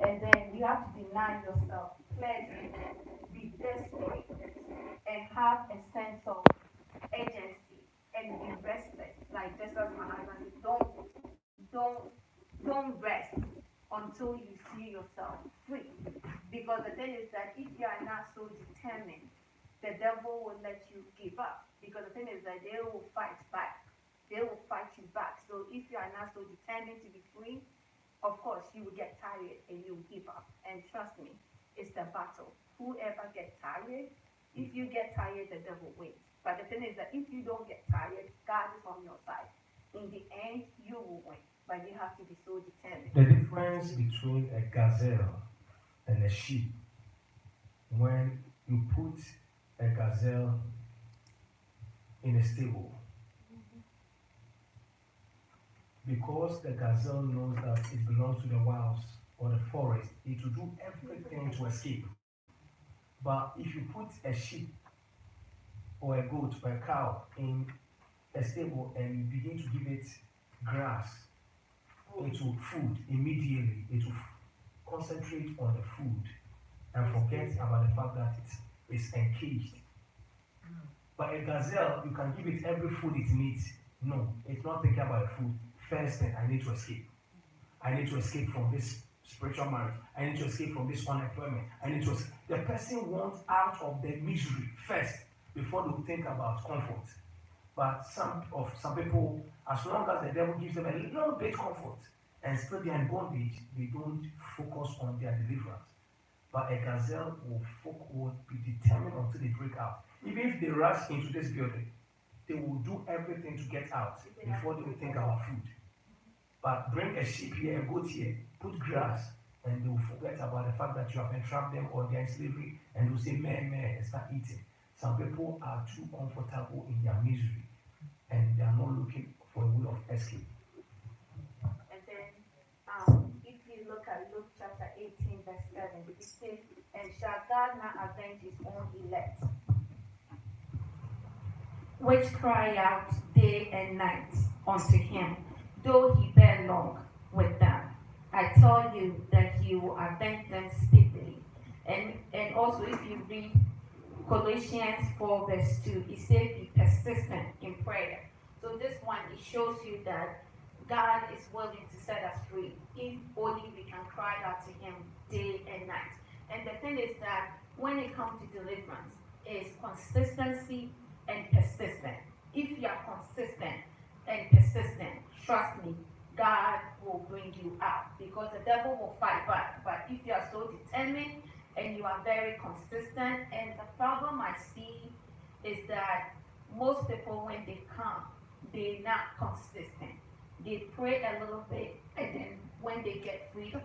And then you have to deny yourself pleasure, be desperate, and have a sense of agency and be restless. Like just as my husband said, don't don't rest until you see yourself free. Because the thing is that if you are not so determined, the devil will let you give up. Because the thing is that they will fight back. They will fight you back. So if you are not so determined to be free, of course you will get tired and you will give up. And trust me, it's the battle. Whoever gets tired, if you get tired, the devil wins. But the thing is that if you don't get tired, God is on your side. In the end, you will win. But you have to be so determined. The difference between a gazelle and a sheep, when you put a gazelle in a stable, because the gazelle knows that it belongs to the wilds or the forest, it will do everything to escape. But if you put a sheep or a goat or a cow in a stable and you begin to give it grass, it will food immediately, it will concentrate on the food and forget about the fact that it is encaged. But a gazelle, you can give it every food it needs. No, it's not thinking about the food. First thing, I need to escape. I need to escape from this spiritual marriage. I need to escape from this unemployment. I need to escape. The person wants out of the misery first before they think about comfort. But some people, as long as the devil gives them a little bit comfort and still they are in bondage, they don't focus on their deliverance. But a gazelle will be determined until they break out. Even if they rush into this building, they will do everything to get out before they will think about food. But bring a sheep here, a goat here, put grass, and they will forget about the fact that you have entrapped them or they are in slavery, and they will say, meh, meh, and start eating. Some people are too comfortable in their misery, and they are not looking for a way of escape. And then, if you look at Luke chapter 18, verse 7, it says, and shall God not avenge his own elect, which cry out day and night unto him, though he bear long with them? I tell you that he will avenge them speedily. And also, if you read Colossians 4, verse 2, it says, be persistent in prayer. So, this one, it shows you that God is willing to set us free if only we can cry out to him day and night. And the thing is that when it comes to deliverance, is consistency and persistent. If you are consistent and persistent, trust me, God will bring you out because the devil will fight back. But if you are so determined and you are very consistent, and the problem I see is that most people, when they come, they're not consistent. They pray a little bit, and then when they get freedom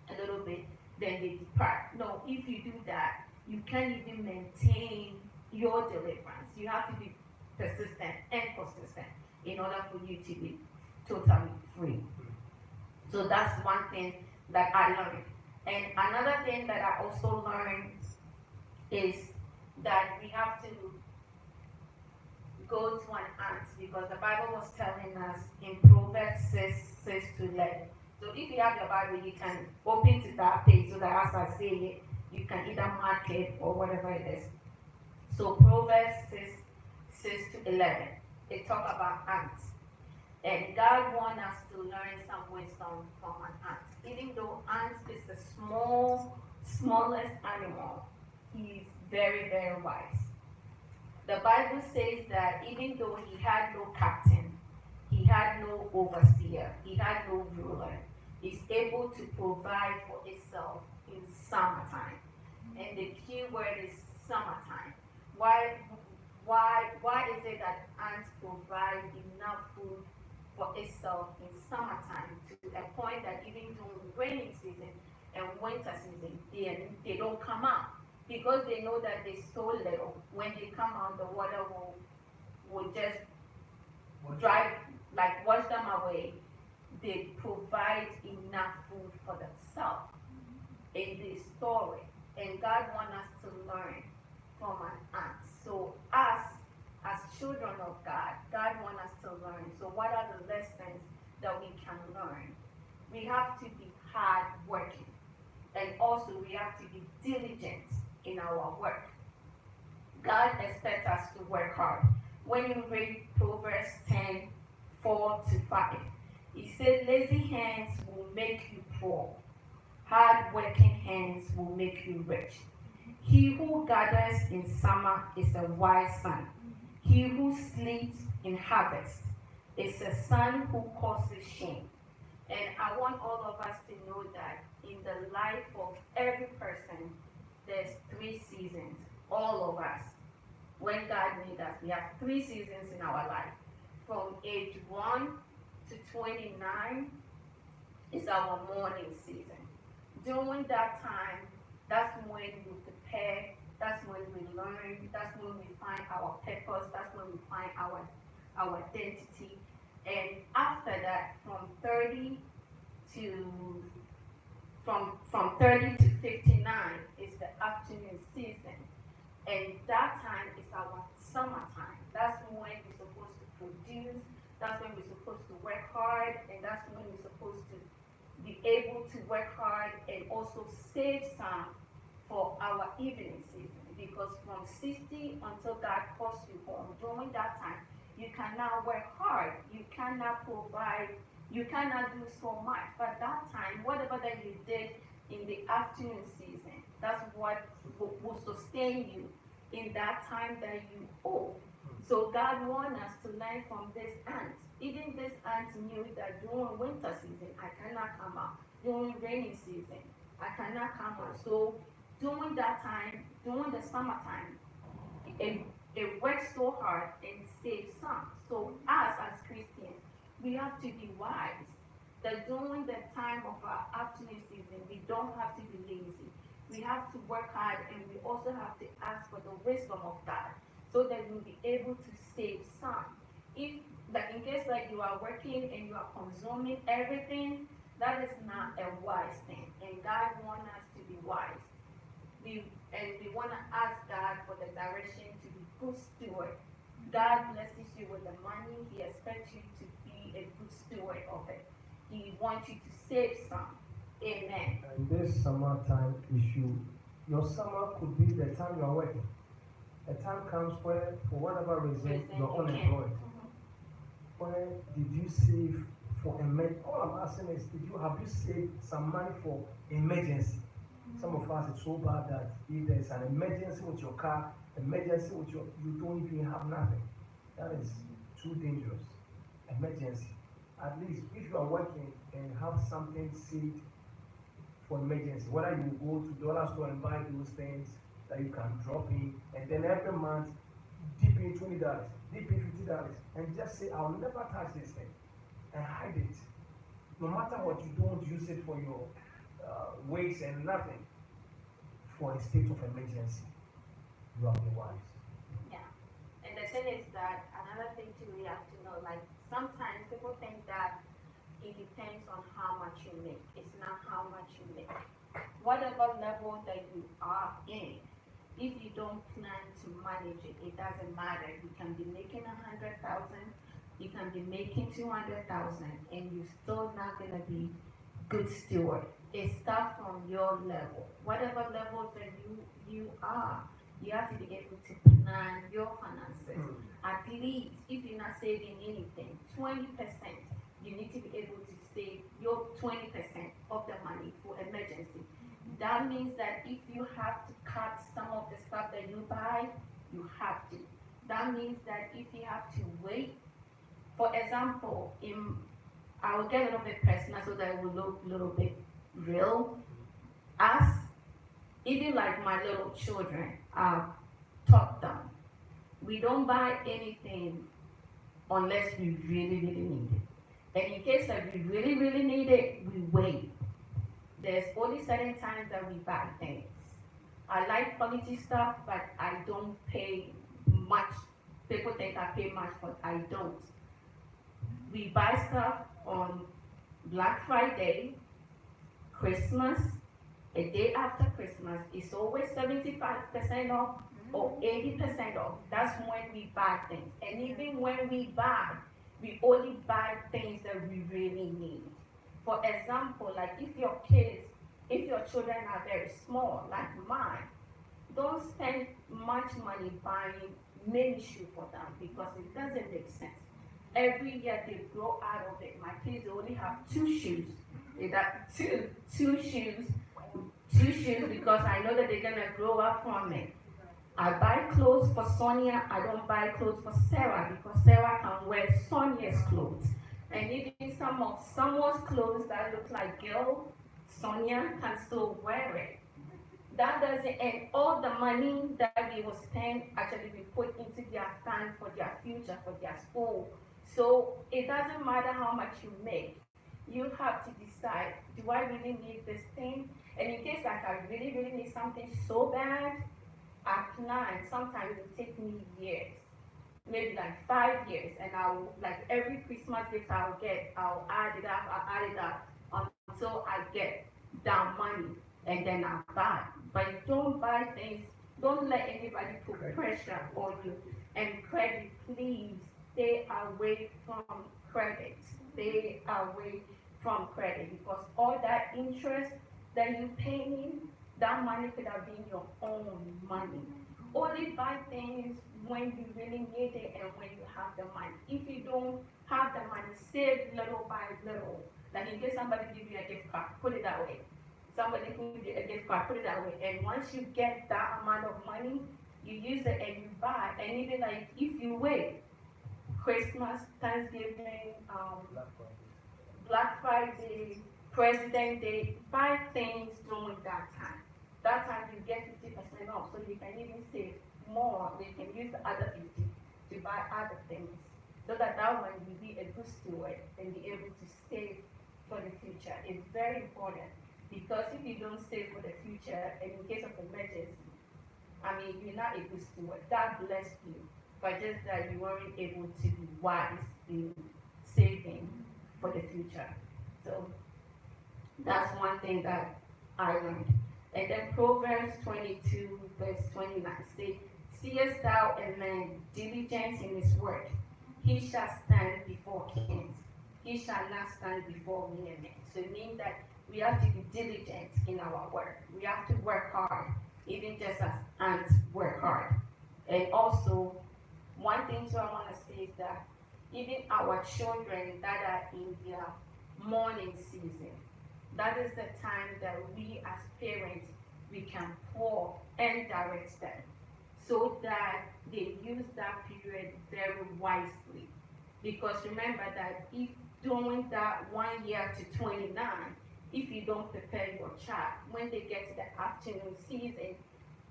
a little bit, then they depart. No, if you do that, you can't even maintain your deliverance. You have to be persistent and consistent in order for you to be totally free. So that's one thing that I learned. And another thing that I also learned is that we have to go to an ant, because the Bible was telling us in Proverbs 6 to 11. So if you have your Bible, you can open to that page so that as I say it, you can either mark it or whatever it is. So Proverbs 6 to 11, they talk about ants. And God wants us to learn some wisdom from an ant. Even though ant is the smallest animal, he is very, very wise. The Bible says that even though he had no captain, he had no overseer, he had no ruler, he's able to provide for himself in summertime. And the key word is summertime. Why is it that ants provide enough food for itself in summertime to a point that even during rainy season and winter season, they don't come out? Because they know that they're so little. When they come out, the water will just drive, like wash them away. They provide enough food for themselves and they store it. And God wants us to learn from an ant. So us, as children of God, God wants us to learn. So what are the lessons that we can learn? We have to be hard working. And also we have to be diligent in our work. God expects us to work hard. When you read Proverbs 10:4-5, he said, lazy hands will make you poor. Hard working hands will make you rich. He who gathers in summer is a wise son. He who sleeps in harvest is a son who causes shame. And I want all of us to know that in the life of every person, there's 3 seasons. All of us. When God made us, we have 3 seasons in our life. From age 1 to 29 is our mourning season. During that time, that's when we prepare, that's when we learn, that's when we find our purpose, that's when we find our identity. And after that, to from 30 to 59 is the afternoon season. And that time is our summertime. That's when we're supposed to produce, that's when we're supposed to work hard, and that's when we're supposed to be able to work hard and also save some for our evening season. Because from 60 until God calls you home, during that time, you cannot work hard, you cannot provide, you cannot do so much. But that time, whatever that you did in the afternoon season, that's what will sustain you in that time that you owe. So God wants us to learn from this ant. Even this ant knew that during winter season, I cannot come out. During rainy season, I cannot come out. So during that time, during the summertime, it works so hard and saves some. So us as Christians, we have to be wise. That during the time of our afternoon season, we don't have to be lazy. We have to work hard, and we also have to ask for the wisdom of God so that we'll be able to save some. If, like, in case like you are working and you are consuming everything, that is not a wise thing. And God wants us to be wise. We want to ask God for the direction to be good steward. God blesses you with the money. He expects you to be a good steward of it. He wants you to save some. Amen. And this summertime issue, your summer could be the time you are working. A time comes where, for whatever reason, you're unemployed. Where did you save for emergency? All I'm asking is, have you saved some money for emergency? Some of us, it's so bad that if there's an emergency with your car, emergency with you don't even have nothing. That is too dangerous. Emergency. At least if you are working and have something saved for emergency, whether you go to dollar store and buy those things that you can drop in, and then every month dip in $20, dip in $50, and just say, I'll never touch this thing, and hide it. No matter what, you don't use it for your waste and nothing. For a state of emergency, you have been wise. Yeah. And the thing is that another thing too we have to know, like sometimes people think that it depends on how much you make. It's not how much you make. Whatever level that you are in, if you don't plan to manage it, it doesn't matter. You can be making 100,000, you can be making 200,000, and you're still not gonna be good steward. It starts from your level. Whatever level that you are, you have to be able to plan your finances. At least, if you're not saving anything, 20%, you need to be able to save your 20% of the money for emergency. That means that if you have to cut some of the stuff that you buy, you have to. That means that if you have to wait, for example, I will get a little bit personal so that it will look a little bit real. As even like my little children, I've taught them, we don't buy anything unless we really, really need it. And in case that we really, really need it, we wait. There's only certain times that we buy things. I like quality stuff, but I don't pay much. People think I pay much, but I don't. We buy stuff on Black Friday, Christmas, a day after Christmas. It's always 75% off or 80% off. That's when we buy things. And even when we buy, we only buy things that we really need. For example, like if your kids If your children are very small, like mine, don't spend much money buying many shoes for them because it doesn't make sense. Every year they grow out of it. My kids only have two shoes. They got two shoes, two shoes because I know that they're gonna grow up from it. I buy clothes for Sonia. I don't buy clothes for Sarah because Sarah can wear Sonia's clothes. And even some of someone's clothes that look like girl, Sonia can still wear it. That doesn't, and all the money that we will spend actually we put into their fund for their future, for their school. So it doesn't matter how much you make. You have to decide, do I really need this thing? And in case like I really, really need something so bad, I plan. Sometimes it will take me years, maybe like 5 years, and I'll like every Christmas gift I'll get, I'll add it up until I get that money, and then I buy. But don't buy things. Don't let anybody put pressure on you. And credit, please stay away from credit. Stay away from credit because all that interest that you paying, that money could have been your own money. Only buy things when you really need it and when you have the money. If you don't have the money, save little by little. Like in case somebody give you a gift card, put it that way. Somebody give you a gift card, put it that way. And once you get that amount of money, you use it and you buy. And even like if you wait, Christmas, Thanksgiving, Black Friday, President Day, buy things during that time. That time you get 50% off, so you can even save more. You can use the other 50 to buy other things, so that one will be a good steward and be able to save for the future. It's very important because if you don't save for the future and in case of emergency, I mean, you're not a good steward. God bless you, but just that you weren't able to be wise in saving for the future. So that's one thing that I learned. And then Proverbs 22, verse 29 say, seest thou a man diligent in his work, he shall stand before kings. He shall not stand before mere men. So it means that we have to be diligent in our work. We have to work hard, even just as ants work hard. And also, one thing too I want to say is that even our children that are in their mourning season, that is the time that we as parents we can pour and direct them so that they use that period very wisely. Because remember that if during that 1 year to 29, if you don't prepare your child, when they get to the afternoon season,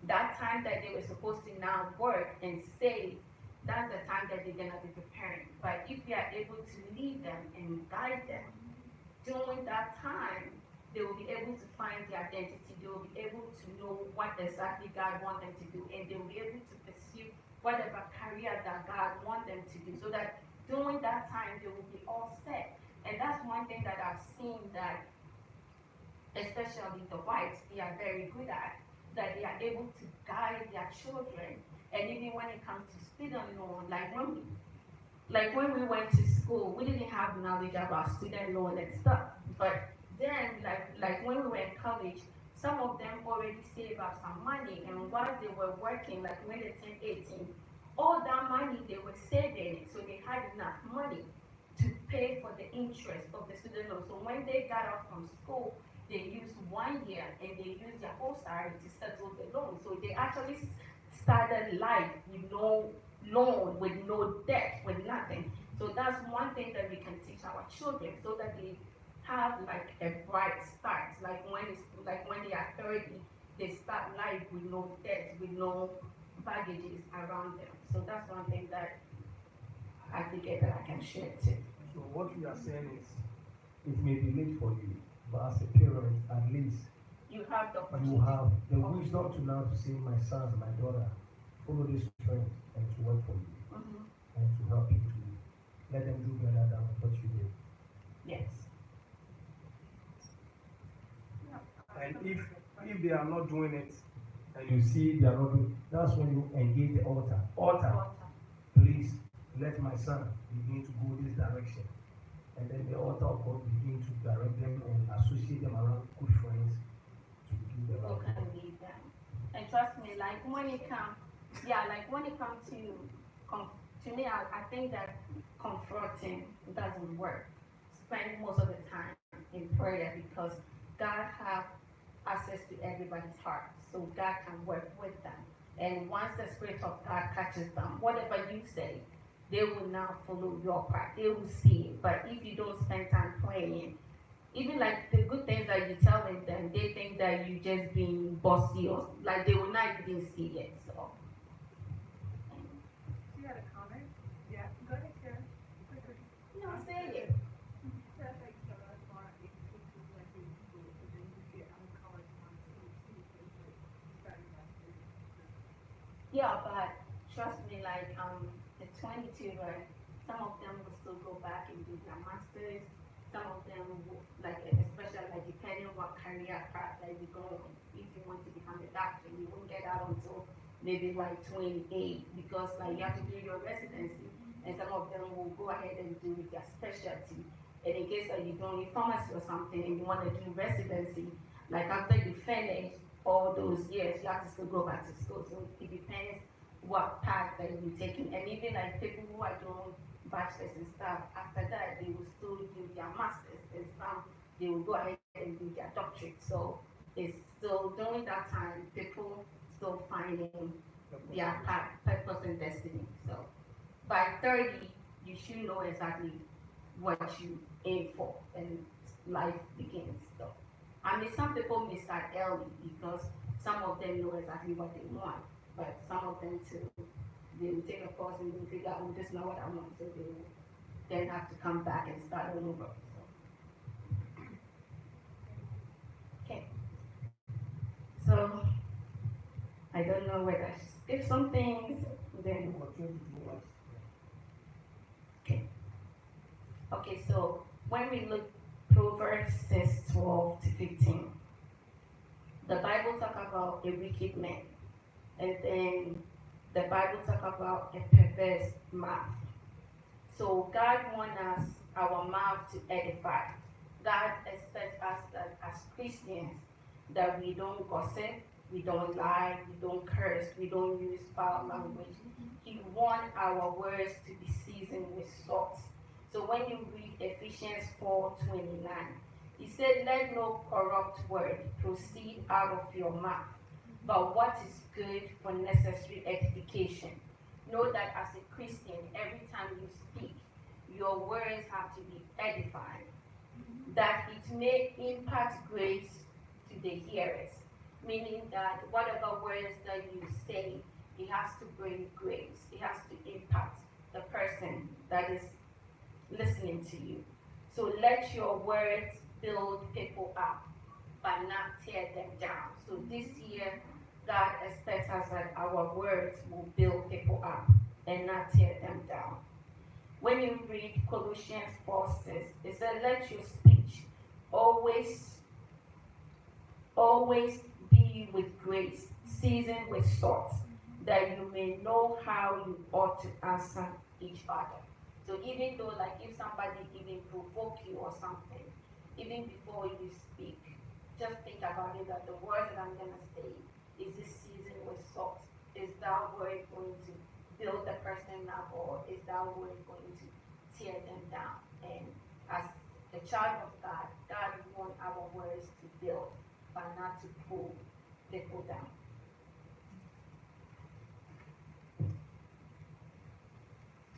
that time that they were supposed to now work and save, that's the time that they're gonna be preparing. But if you are able to lead them and guide them during that time, they will be able to find their identity. They will be able to know what exactly God wants them to do, and they will be able to pursue whatever career that God wants them to do. So that during that time, they will be all set. And that's one thing that I've seen that, especially the whites, they are very good at. That they are able to guide their children, and even when it comes to student loan, like when we went to school, we didn't have knowledge about student loan and stuff. But then, like when we were in college, some of them already saved up some money, and while they were working, like when they turned 18, all that money they were saving it, so they had enough money to pay for the interest of the student loan. So when they got out from school, they used 1 year and they used their whole salary to settle the loan. So they actually started life with no loan, with no debt, with nothing. So that's one thing that we can teach our children so that they have like a bright start. Like when they are 30, they start life with no debt, with no baggages around them. So that's one thing that I figured that I can share too. So what we are saying is, it may be late for you, but as a parent, at least You have the you opportunity. have the wisdom to now to say, my son, my daughter, follow this trend and to work for you Mhm. and to help you to let them do better than what you did. Yes. And if they are not doing it and you see they are not doing, that's when you engage the altar. Altar, please let my son begin to go this direction. And then the altar of God begin to direct them and associate them around good friends like when it comes, yeah, like when it comes to, com- to me, I think that confronting doesn't work. Spend most of the time in prayer because God have access to everybody's heart, so God can work with them. And once the Spirit of God catches them, whatever you say, they will now follow your part. They will see it. But if you don't spend time praying, even like the good things that you telling them, they think that you just being bossy or like they will not even see it. So She had a comment. Yeah, go ahead, Sarah. Quickly. you know, I'm say good. it. Sarah like so that's why it takes you like in school, but then you get out of college on too, so it's like starting like this. Yeah, but trust me, like the 22, right? Some of them will still go back and do their masters. Some of them will, like especially like depending on what career path that you go on. If you want to become a doctor, you won't get out until maybe like 28 because like you have to do your residency, and some of them will go ahead and do their specialty. And in case that you're doing pharmacy or something and you want to do residency, like after you finish all those years, you have to still go back to school. So it depends what path that you're taking. And even like people who are doing bachelors and stuff, after that they will still do their masters and some they will go ahead and do their doctorate. So it's still during that time people still finding their path, purpose and destiny. So by 30 you should know exactly what you aim for and life begins. So I mean some people may start early because some of them know exactly what they want, but some of them too they will take a course and they will figure out, oh, this is not what I want, so they will then have to come back and start all over. So, okay. So I don't know whether I should skip some things. Then okay. Okay. So when we look Proverbs 6:12 to 15, the Bible talk about a wicked man, and then the Bible talk about a perverse mouth. So God wants us, our mouth to edify. God expects us that as Christians that we don't gossip, we don't lie, we don't curse, we don't use foul language. He wants our words to be seasoned with salt. So when you read Ephesians 4:29, he said, let no corrupt word proceed out of your mouth, but what is good for necessary edification. Know that as a Christian, every time you speak, your words have to be edifying, that it may impart grace to the hearers, meaning that whatever words that you say, it has to bring grace, it has to impact the person that is listening to you. So let your words build people up, but not tear them down. So this year, God expects us that our words will build people up and not tear them down. When you read Colossians 4:6, it says, let your speech always, always be with grace, seasoned with salt, that you may know how you ought to answer each other. So even though like if somebody even provoke you or something, even before you speak, just think about it that the words that I'm gonna say is this seasoned with salt. Is that word going to build the person up or is that word going to tear them down? And as a child of God, God wants our words to build but not to pull people down.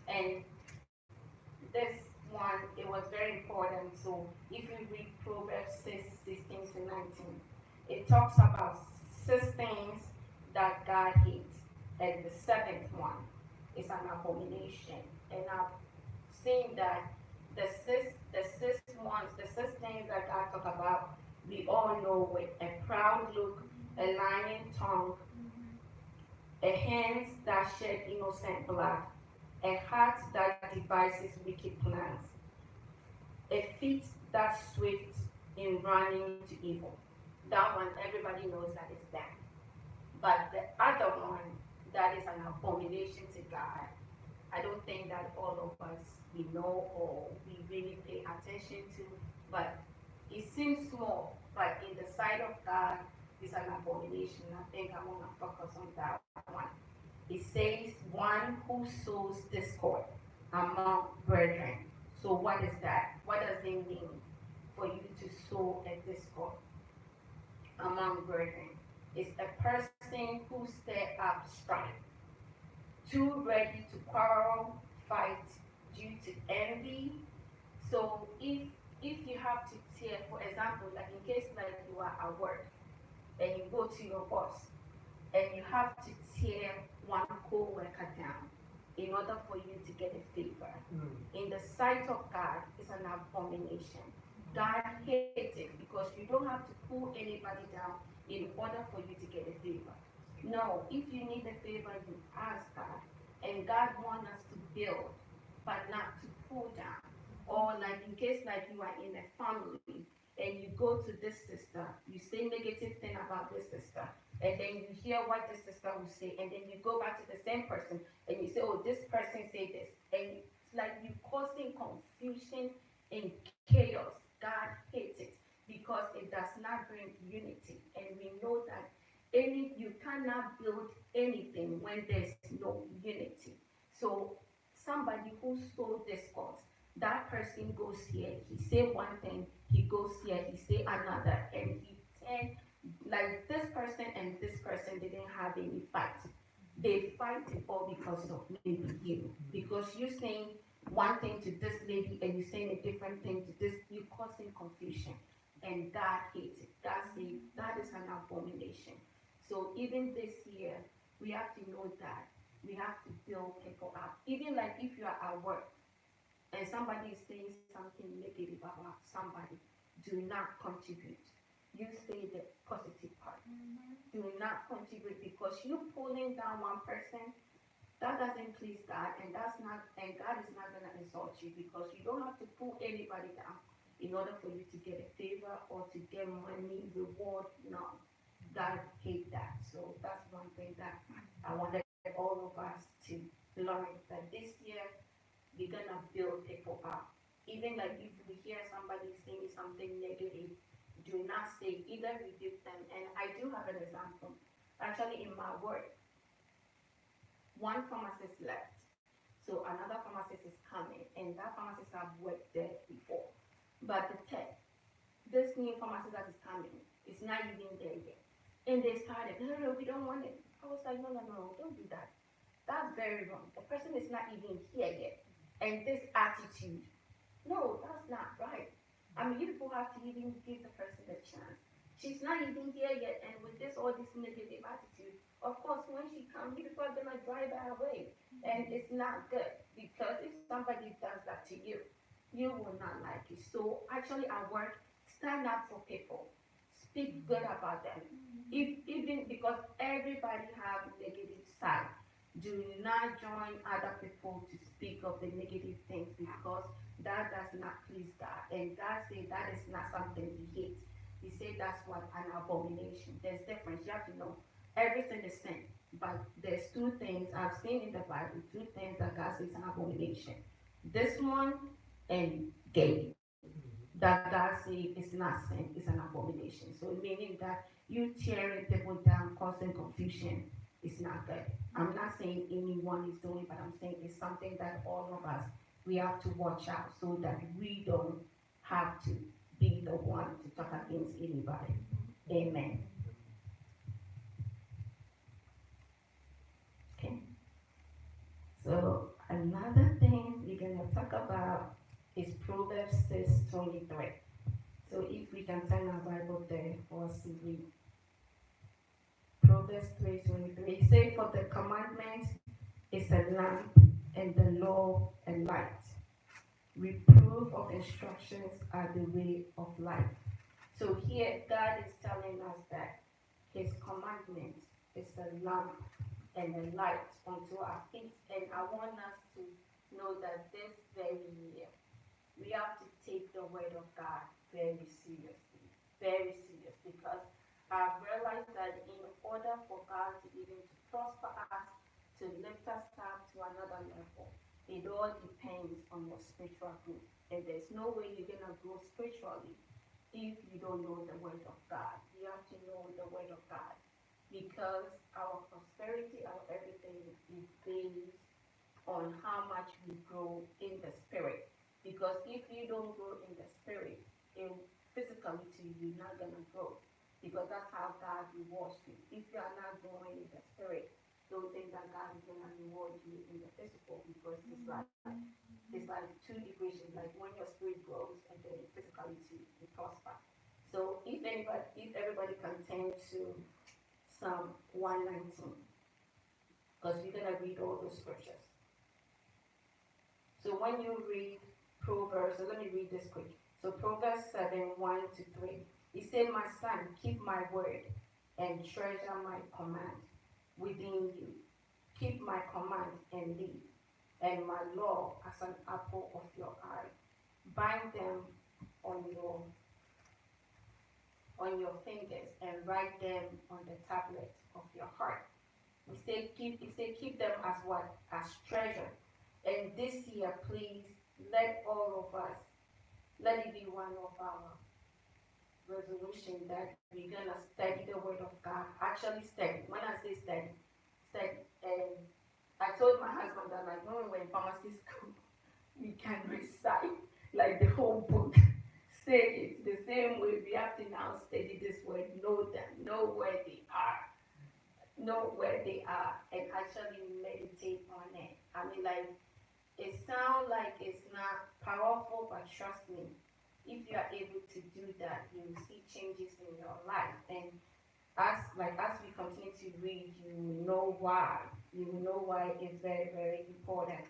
And this one, it was very important. So if you read Proverbs 6:16 to 19, it talks about 6 things that God hates. And the seventh one is an abomination. And I've seen that the 6 things that God talk about, we all know with a proud look, a lying tongue, a hands that shed innocent blood, a heart that devises wicked plans, a feet that swift in running to evil. That one, everybody knows that is bad. But the other one, that is an abomination to God, I don't think that all of us we know or we really pay attention to, but it seems small, but in the sight of God, is an abomination. I think I want to focus on that one. It says, one who sows discord among brethren. So what is that? What does it mean for you to sow a discord among brethren? It's a person who stir up strife, too ready to quarrel, fight due to envy. So if you have to tear, for example, like in case like you are at work and you go to your boss and you have to tear one co-worker down in order for you to get a favor. In the sight of God, it's an abomination. God hates it because you don't have to pull anybody down in order for you to get a favor. No, if you need a favor, you ask God. And God wants us to build, but not to pull down. Or like in case like you are in a family and you go to this sister, you say negative thing about this sister, and then you hear what this sister will say, and then you go back to the same person and you say, oh, this person say this, and it's like you causing confusion and chaos. God hates it because it does not bring unity, and we know that you cannot build anything when there's no unity. So somebody who sow discord, that person goes here, he say one thing, he goes here, he say another, and he tend like this person and this person didn't have any fight. They fight it all because of maybe you. Because you saying one thing to this lady and you saying a different thing to this, you causing confusion. And God hates it. God says that is an abomination. So even this year, we have to know that we have to build people up. Even like if you are at work and somebody is saying something negative about somebody, do not contribute. You say the positive part. Do not contribute because you pulling down one person, that doesn't please God, and God is not gonna exalt you because you don't have to pull anybody down in order for you to get a favor or to get money, reward. No, God hate that. So that's one thing that I wanted all of us to learn that this year we're gonna build people up. Even like if we hear somebody saying something negative, do not say either rebuke them. And I do have an example. Actually, in my work, one pharmacist left, so another pharmacist is coming, and that pharmacist have worked there before. But the tech, this new pharmacist that is coming, is not even there yet. And they started, no, no, no, we don't want it. I was like, no, no, no, don't do that. That's very wrong. The person is not even here yet. And this attitude, no, that's not right. I mean, you people have to even give the person a chance. She's not even here yet, and with this all this negative attitude, of course, when she comes, you people are gonna drive her away, and it's not good because if somebody does that to you, you will not like it. So actually, at work, stand up for people, speak good about them. If even because everybody have negative side, do not join other people to speak of the negative things because that does not please God. And God said that is not something He hates. He said that's what an abomination. There's difference. You have to know everything is sin. But there's two things I've seen in the Bible, two things that God says an abomination. This one and gay. That God says is not sin, it's an abomination. So meaning that you tearing people down, causing confusion is not good. I'm not saying anyone is doing, but I'm saying it's something that all of us we have to watch out so that we don't have to be the one to talk against anybody. Amen. Okay. So another thing we're gonna talk about is Proverbs 6:23. So if we can turn our Bible there for us to read. Proverbs 3:23. It says, for the commandment is a lamp and the law a light. Reproof of instructions are the way of life. So here God is telling us that His commandment is a lamp and a light unto our feet. And I want us to know that this very year we have to take the word of God very serious, because I've realized that in order for God to even to prosper us, to lift us up to another level, it all depends on your spiritual growth. And there's no way you're gonna grow spiritually if you don't know the word of God. You have to know the word of God because our prosperity, our everything is based on how much we grow in the spirit. Because if you don't grow in the spirit, it, physically too, you're not gonna grow. Because that's how God rewards you. If you are not growing in the spirit, don't think that God is gonna reward you in the physical because it's like two equations. Like when your spirit grows and then physically too, you prosper. So if everybody can turn to Psalm 119, because we're gonna read all those scriptures. So when you read Proverbs, so let me read this quick. So Proverbs 7, 1 to 3. He said, my son, keep my word and treasure my command within you. Keep my command and live, and my law as an apple of your eye. Bind them on your fingers and write them on the tablet of your heart. He said, keep them as what? As treasure. And this year, please, let all of us, let it be one of our resolution that we're gonna study the word of God. Actually study. When I say study, study. And I told my husband that like when we were in pharmacy school, we can recite like the whole book. Say it the same way we have to now study this word, know them, know where they are, and actually meditate on it. I mean, like, it sounds like it's not powerful, but trust me, if you are able to do that, you will see changes in your life. And as we continue to read, you will know why. You will know why it's very, very important.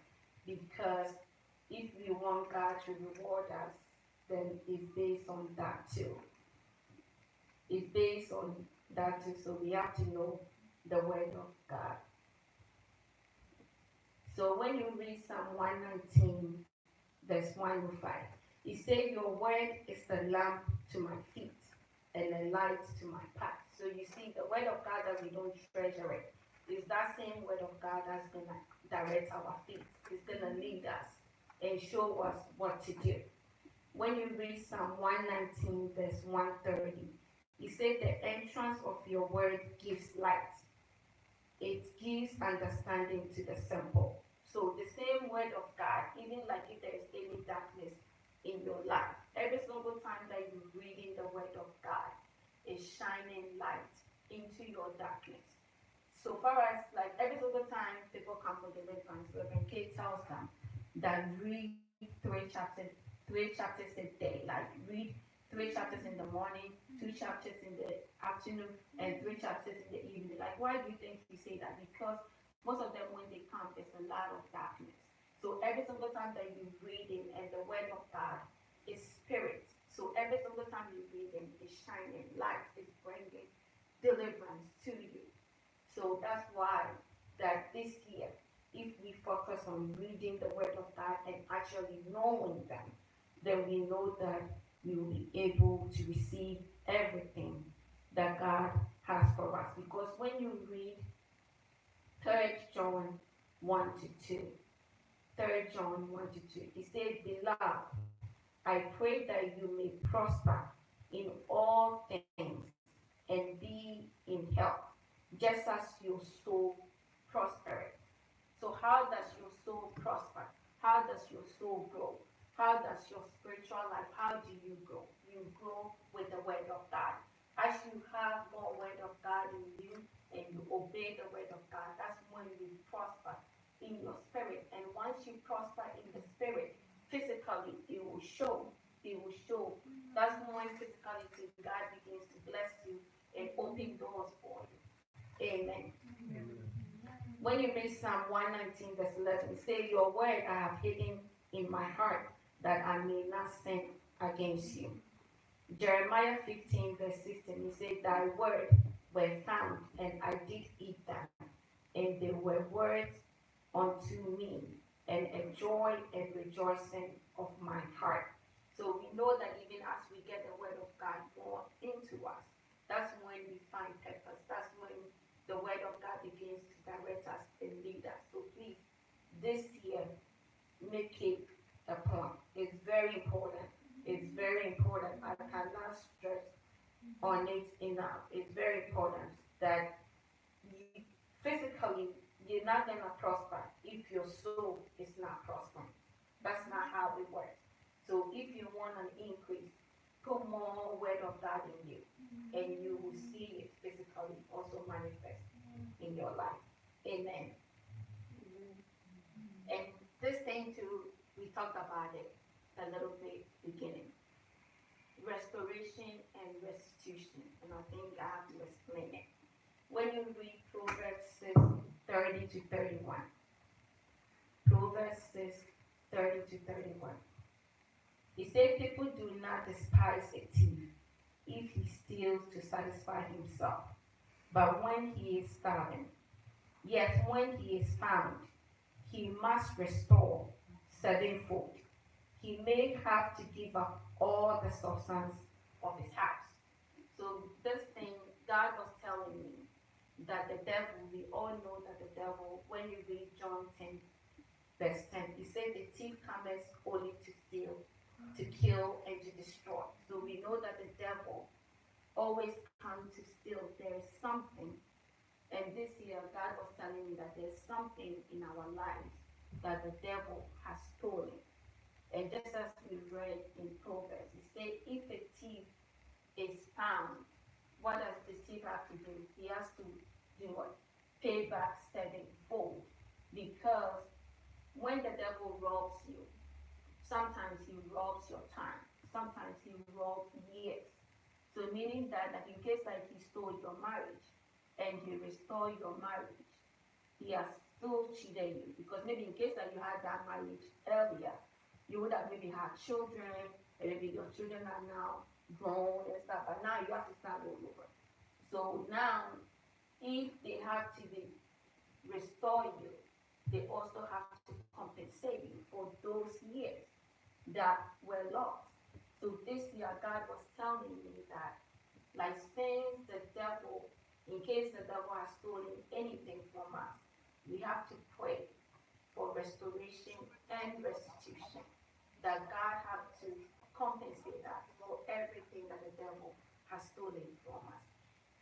Because if we want God to reward us, then it's based on that too. It's based on that too. So we have to know the word of God. So when you read Psalm 119, verse 1 to 5, it says, your word is a lamp to my feet and a light to my path. So you see, the word of God that we don't treasure it is that same word of God that's going to direct our feet. It's going to lead us and show us what to do. When you read Psalm 119, verse 130, it says, the entrance of your word gives light, it gives understanding to the simple. So the same word of God, even like if there is any darkness in your life, every single time that you're reading the word of God, is shining light into your darkness. So far as like every single time people come for deliverance, Reverend Kate tells them that read three chapters a day. Like read three chapters in the morning, two chapters in the afternoon, and three chapters in the evening. Like why do you think he say that? Because most of them when they come, there's a lot of darkness. So every single time that you're reading and the word of God is spirit. So every single time you're reading is shining light, is bringing deliverance to you. So that's why that this year, if we focus on reading the Word of God and actually knowing them, then we know that we will be able to receive everything that God has for us. Because when you read 3 John 1 to 2, 3 John 1 to 2, it says, beloved, I pray that you may prosper in all things and be in health, just as your soul prospereth. So, how does your soul prosper? How does your soul grow? How does your spiritual life, how do you grow? You grow with the word of God. As you have more word of God in you and you obey the word of God, that's when you prosper in your spirit. And once you prosper in the spirit, physically, it will show. It will show. That's when physically God begins to bless you and open doors for you. Amen. When you read Psalm 119, verse 11, it says, your word I have hidden in my heart that I may not sin against you. Jeremiah 15, verse 16, it says, thy word were found, and I did eat them, and they were words unto me, and a joy and rejoicing of my heart. So we know that even as we get the word of God more into us, that's when we find purpose. That's when the word of God begins to direct us and lead us. So please, this year, make it a point. It's very important. It's very important. I cannot on it enough. It's very important that you, physically you're not gonna prosper if your soul is not prospering. That's not how it works. So if you want an increase, put more word of God in you, and you will see it physically also manifest in your life. Amen. And this thing too, we talked about it a little bit beginning. Restoration and restitution. And I think I have to explain it. When you read Proverbs 6, 30 to 31. Proverbs 6, 30 to 31. It says, people do not despise a thief if he steals to satisfy himself, but when he is starving. Yet when he is found, he must restore sevenfold. He may have to give up all the substance of his house. So this thing, God was telling me that the devil, we all know that the devil, when you read John 10, verse 10, he said the thief cometh only to steal, to kill, and to destroy. So we know that the devil always comes to steal. There is something, and this year God was telling me that there's something in our lives that the devil has stolen. And just as we read in Proverbs, it says if a thief is found, what does the thief have to do? He has to do what? Pay back sevenfold. Because when the devil robs you, sometimes he robs your time, sometimes he robs years. So meaning that in case like he stole your marriage and he restore your marriage, he has still cheated you, because maybe in case that you had that marriage earlier, you would have maybe had children, and maybe your children are now grown and stuff, but now you have to start all over. So now, if they have to be restore you, they also have to compensate you for those years that were lost. So this year, God was telling me that, like, since the devil, in case the devil has stolen anything from us, we have to pray for restoration and restitution. That God have to compensate us for everything that the devil has stolen from us.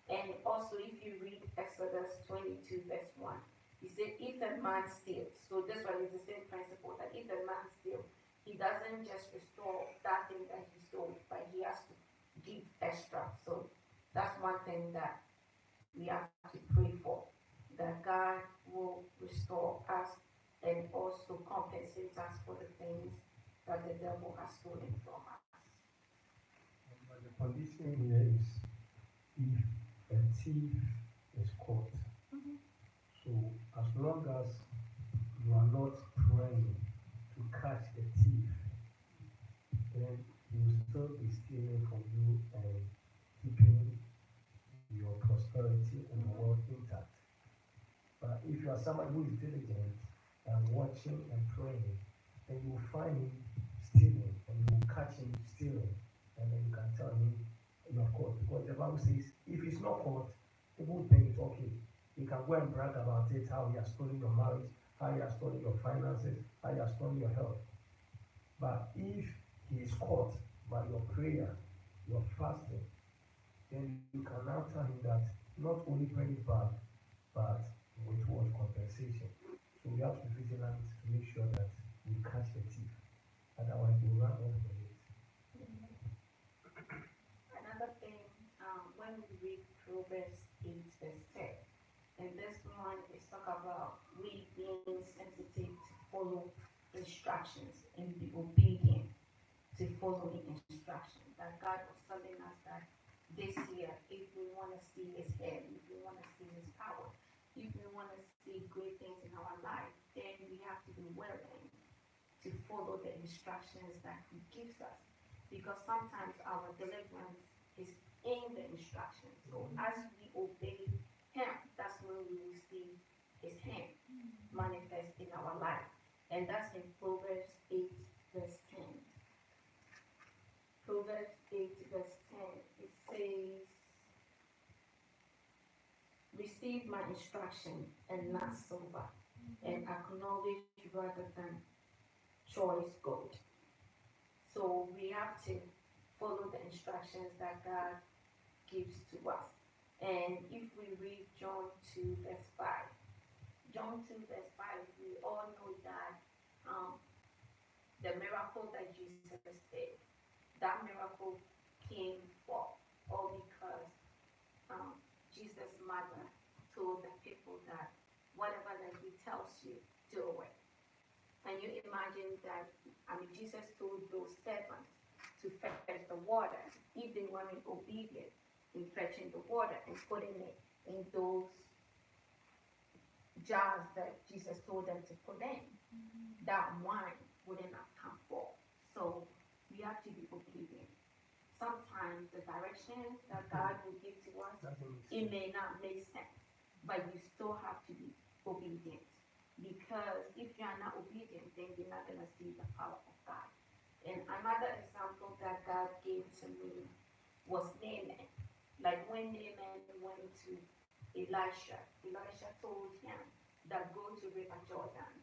And also, if you read Exodus 22, verse 1, he said, if a man steals, so this one is the same principle, that if a man steals, he doesn't just restore that thing that he stole, but he has to give extra. So that's one thing that we have to pray for, that God will restore us and also compensate us for the things that the devil has stolen from us. But the condition here is if a thief is caught. So as long as you are not praying to catch the thief, then he will still be stealing from you and keeping your prosperity and your wealth intact. But if you are somebody who is diligent and watching and praying, then you will find him stealing and you will catch him stealing, and then you can tell him you are caught. Because the Bible says if he's not caught, people think it's okay. He can go and brag about it, how he has stolen your marriage, how he has stolen your finances, how he has stolen your health. But if he is caught by your prayer, your fasting, then you can now tell him that not only bring it back, but with what compensation. So we have to be vigilant to make sure that we catch the thief. Otherwise, we will run off with it. Another thing, when we read Proverbs 8, verse 10, and this one is talk about we being sensitive to follow instructions and be obedient to follow the instructions. That God was telling us that this year, if we want to see His hand, if we want to see His power, if we want to see great things in our life, then we have to be willing to follow the instructions that He gives us. Because sometimes our deliverance is in the instructions. So as we obey Him, that's when we will see His hand manifest in our life. And that's in Proverbs 8, verse 10. Proverbs 8, verse 10. It says, receive my instruction and not silver, and acknowledge rather than choice gold. So we have to follow the instructions that God gives to us. And if we read John 2, verse 5, John 2, verse 5, we all know that um, the miracle that Jesus did, that miracle came for all because um, Jesus' mother told the people that whatever that he tells you, do it. Can you imagine that? I mean, Jesus told those servants to fetch the water if they weren't obedient in fetching the water and putting it in those jars that Jesus told them to put in. That wine wouldn't have come forth. So we have to be obedient. Sometimes the directions that God will give to us, it may not make sense, but you still have to be obedient. Because if you are not obedient, then you're not going to see the power of God. And another example that God gave to me was Naaman. Like when Naaman went to Elisha, Elisha told him that go to River Jordan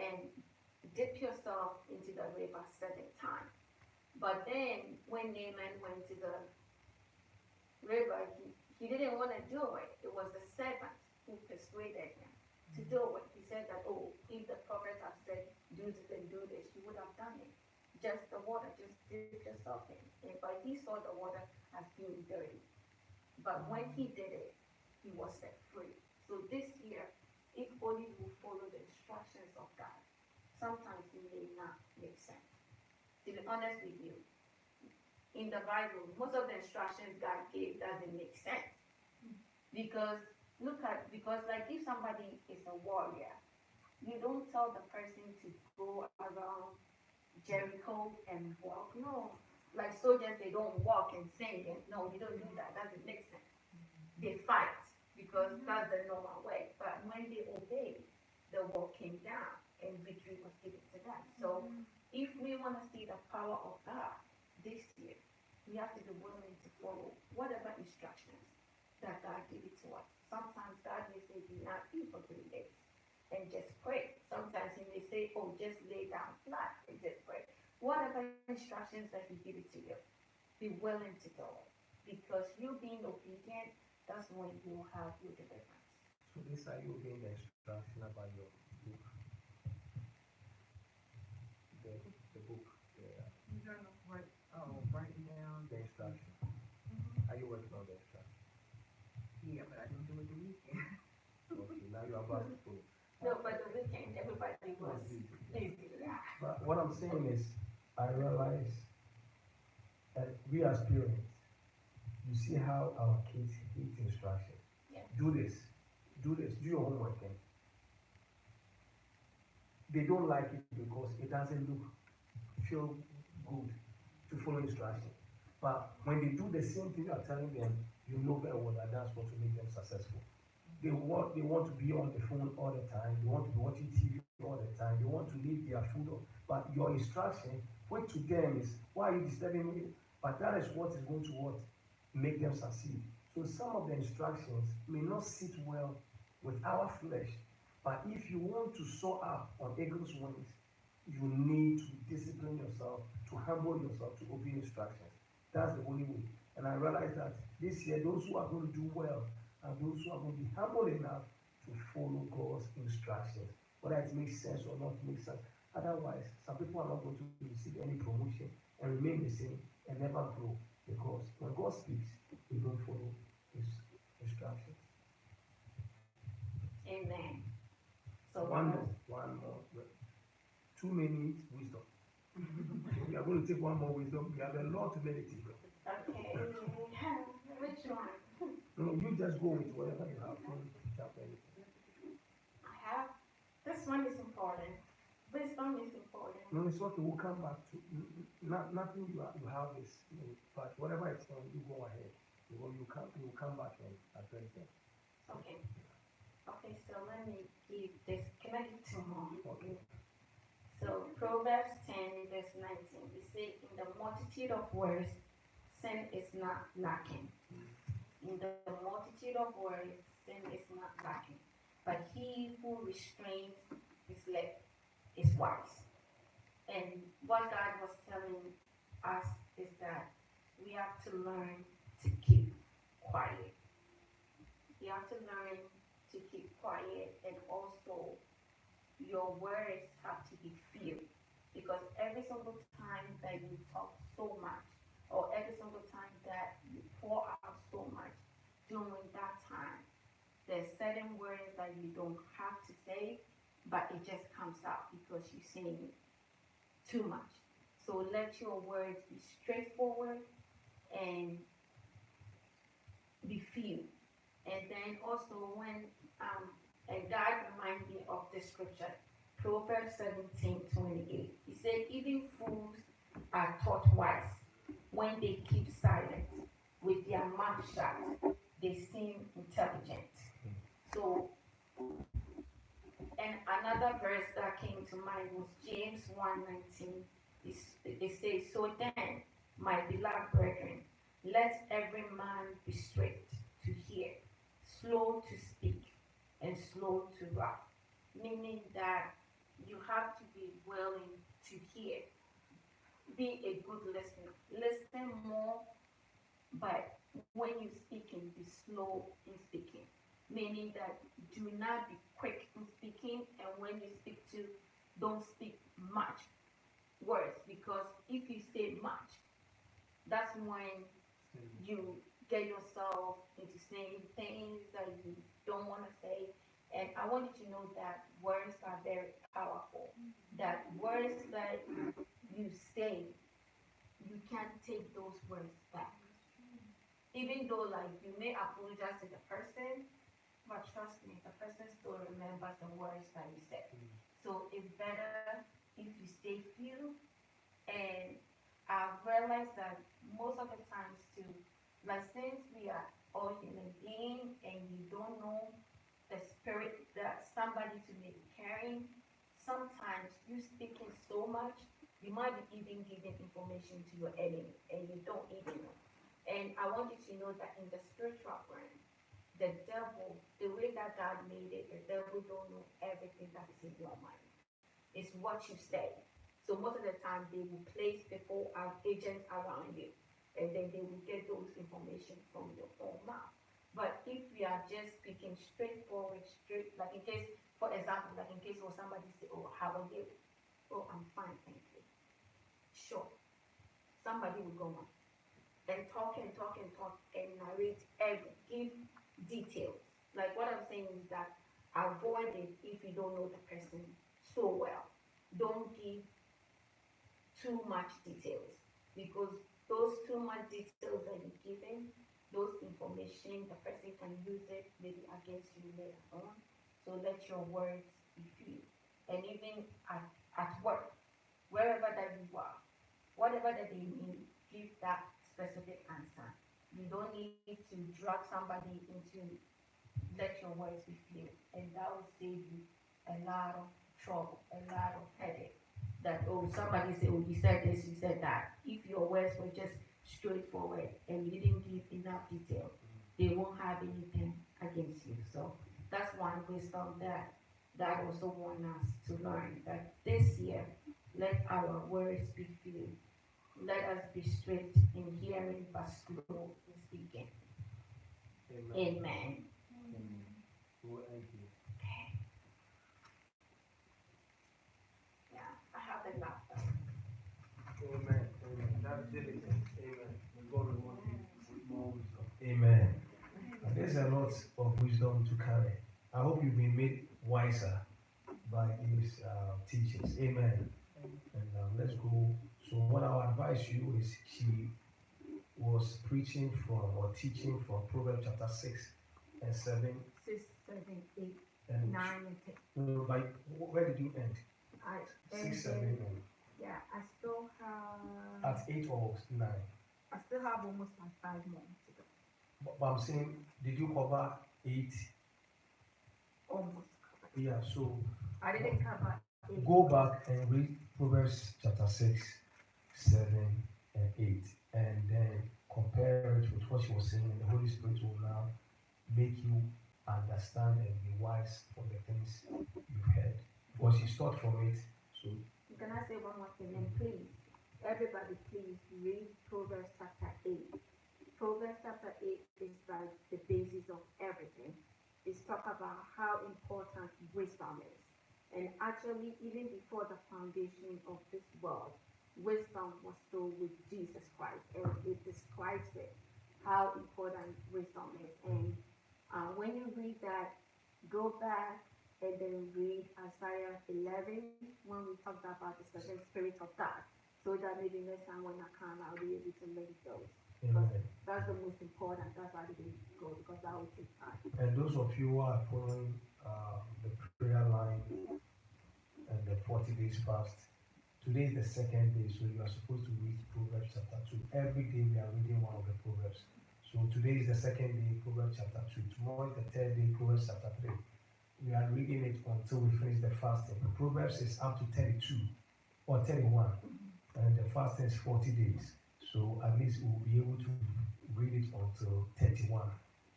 and dip yourself into the river 7 times. But then when Naaman went to the river, he didn't want to do it. It was the servant who persuaded him to do it. He said that, oh, if the prophet had said, do this and do this, you would have done it. Just the water, just dip yourself in. But he saw the water as being dirty. But when he did it, he was set free. So this year, if only you follow the instructions of God, sometimes it may not make sense. To be honest with you, in the Bible, most of the instructions God gave doesn't make sense. Because because like if somebody is a warrior, you don't tell the person to go around Jericho and walk. No. Like soldiers, they don't walk and sing and no, you don't do that. Doesn't make sense. They fight because that's the normal way. But when they obeyed, the wall came down and victory was given to them. So if we want to see the power of God this year, we have to be willing to follow whatever instructions that God gave it to us. Sometimes God may say, do not eat for 3 days and just pray. Sometimes He may say, oh, just lay down flat and just pray. Whatever instructions that He give it to you, be willing to do it. Because you being obedient, that's when you have your deliverance. So this are you obeying the instruction about your book, the book, You don't know what, writing down. the instruction. Are you working on the instruction? Yeah, but I didn't do it the weekend. Okay, now you are about to follow. No, but the weekend, everybody was busy. Yeah. But what I'm saying is, I realize that we as parents, you see how our kids hate instruction. Yeah. Do this, do your homework, and they don't like it because it doesn't feel good to follow instruction. But when they do the same thing you are telling them, you know very well that that's what will make them successful. They want to be on the phone all the time. They want to be watching TV all the time. They want to leave their food on. But your instruction, what to them is, why are you disturbing me? But that is what is going to what make them succeed. So some of the instructions may not sit well with our flesh. But if you want to soar up on eagle's wings, you need to discipline yourself, to humble yourself, to obey instructions. That's the only way. And I realize that this year, those who are going to do well are those who are going to be humble enough to follow God's instructions, whether it makes sense or not makes sense. Otherwise, some people are not going to receive any promotion and remain the same and never grow because when God speaks, we don't follow His instructions. Amen. So One more. Too many wisdom. We are going to take one more wisdom. We have a lot to meditate on. Okay. Which one? No, you just go with whatever you have. Don't pick up anything. I have. This one is important. Wisdom is important. No, it's okay. We'll come back to nothing you have is, but whatever it's on, you go ahead. You will come back and address them. Okay. Okay, so let me give this. Can I give two more? Okay. So Proverbs 10, verse 19, we say, in the multitude of words, sin is not lacking. In the multitude of words, sin is not lacking. But he who restrains his lip is wise. And what God was telling us is that we have to learn to keep quiet. You have to learn to keep quiet, and also your words have to be few, because every single time that you talk so much, or every single time that you pour out so much during that time, there's certain words that you don't have to say, but it just comes out because you're saying too much. So let your words be straightforward and be few. And then also when and God reminds me of the scripture, Proverbs 17:28. He said, even fools are taught wise when they keep silent. With their mouth shut, they seem intelligent. So, and another verse that came to mind was James 1:19. It says, so then, my beloved brethren, let every man be swift to hear, slow to speak, and slow to wrath. Meaning that you have to be willing to hear. Be a good listener. Listen more, but when you're speaking, be slow in speaking. Meaning that do not be quick in speaking, and when you speak to, don't speak much words, because if you say much, that's when you get yourself into saying things that you don't want to say. And I want you to know that words are very powerful. That words that you say, you can't take those words back. Even though like you may apologize to the person, but trust me, the person still remembers the words that you said. So it's better if you stay few. And I've realized that most of the times too, like since we are all human beings and you don't know the spirit that somebody to be carrying, sometimes you speaking so much, you might be even giving information to your enemy and you don't even know. And I want you to know that in the spiritual realm, the devil, the way that God made it, the devil don't know everything that is in your mind. It's what you say. So most of the time they will place people as agents around you, and then they will get those information from your own mouth. But if we are just speaking straightforward, straight, like in case, for example, like in case or somebody say, "Oh, how are you?" "Oh, I'm fine, thank you." Sure, somebody will go on and talk and talk and talk and narrate every, give details. Like what I'm saying is that avoid it if you don't know the person so well. Don't give too much details, because those too much details that you're giving, those information, the person can use it maybe against you later on. So let your words be few. And even at work, wherever that you are, whatever that they need, give that specific answer. You don't need to drag somebody into, let your words be few, and that will save you a lot of trouble, a lot of headache. That, oh, somebody say, oh, you said this, you said that. If your words were just straightforward and you didn't give enough detail, they won't have anything against you. So that's one wisdom that God also wants us to learn, that this year, let our words be few. Let us be straight in hearing but slow in speaking. Amen. Amen. Amen. Well, thank you. Yeah, I have a lot. Amen. Amen. That's diligence. Amen. May God reward you with more wisdom. Amen. And there's a lot of wisdom to carry. I hope you've been made wiser by these teachings. Amen. And let's go. So, what I'll advise you is she was preaching from or teaching from Proverbs chapter 6 and 7. 6, 7, 8, And 9, and 10. no, like, where did you end? I 6, 7, ended, and yeah, I still have, at 8 or 9. I still have almost like 5 more to go. But I'm saying, did you cover 8? Almost. Yeah, so I didn't cover 8. go back and read Proverbs chapter 6, 7, and 8, and then compare it with what she was saying, and the Holy Spirit will now make you understand and be wise for the things you've heard. Because she taught from it. So Can I say one more thing? And please, everybody, please read Proverbs chapter 8. Proverbs chapter how important wisdom is. And actually, even before the foundation of this world, wisdom was still with Jesus Christ, and it describes it, how important wisdom is. And when you read that, go back and then read Isaiah 11 when we talked about the seven spirits of God, so that maybe next time when I come, I'll be able to link those. Because Amen. that's the most important. That's why I didn't go, because that will take time. And those of you who are following the prayer line and the 40 days fast, today is the second day, so you are supposed to read Proverbs chapter 2. Every day we are reading one of the Proverbs. So today is the second day, Proverbs chapter 2. Tomorrow is the third day, Proverbs chapter 3. We are reading it until we finish the fasting. Proverbs is up to 32 or 31, and the fasting is 40 days. So at least we'll be able to read it until 31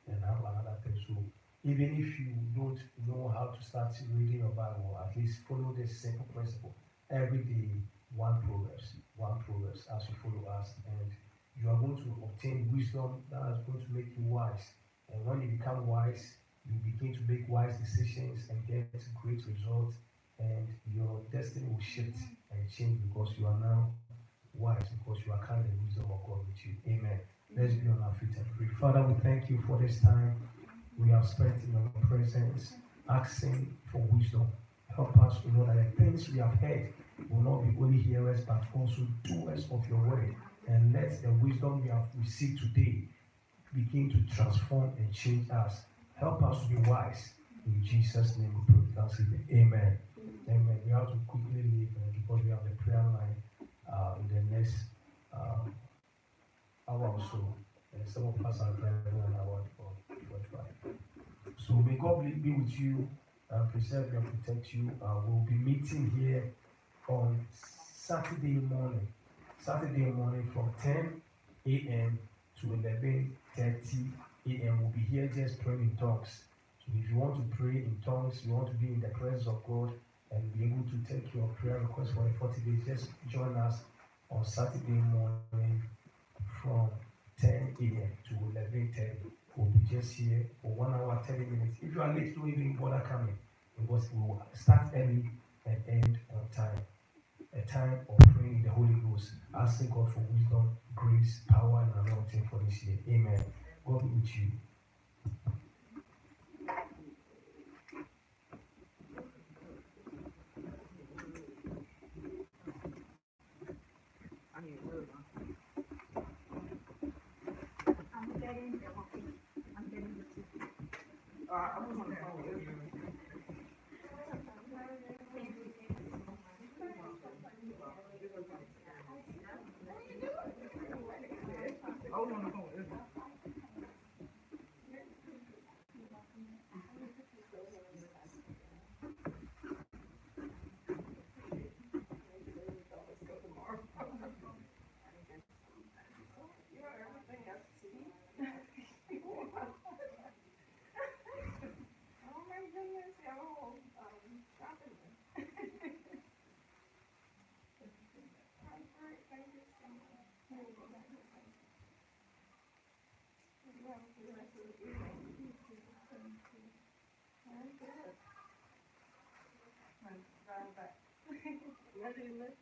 and have another thing. So even if you don't know how to start reading your Bible, at least follow this simple principle. Every day, one Proverbs as you follow us, and you are going to obtain wisdom that is going to make you wise. And when you become wise, you begin to make wise decisions and get great results, and your destiny will shift and change because you are now wise, because you are carrying the wisdom of God with you. Amen. Let's be on our feet and pray. Father, we thank you for this time we have spent in your presence, asking for wisdom. Help us to know that the things we have heard will not be only hearers but also doers of your word. And let the wisdom we have received today begin to transform and change us. Help us to be wise. In Jesus' name we pray. Thanksgiving. Amen. Amen. We have to quickly leave because we have the prayer line in the next hour or so. And some of us are driving an hour for drive. So may God be with you, preserve you and protect you. We'll be meeting here on Saturday morning. Saturday morning from 10 a.m. to 11:30 a.m. We'll be here just praying in tongues. So if you want to pray in tongues, you want to be in the presence of God and be able to take your prayer request for the 40 days, just join us on Saturday morning from 10 a.m. to 11:30. We'll be just here for 1 hour, 30 minutes. If you are late, don't even bother coming because we will start early and end on time. A time of praying in the Holy Ghost, asking God for wisdom, grace, power, and anointing for this year. Amen. God be with you. I'm getting the ticket. I was on the phone with Israel. I was on the phone with Israel. Oh my goodness, y'all. Shopping. Thank you so much. Here we go. You have a good rest of the evening. Very good. Right, back. You ready to live?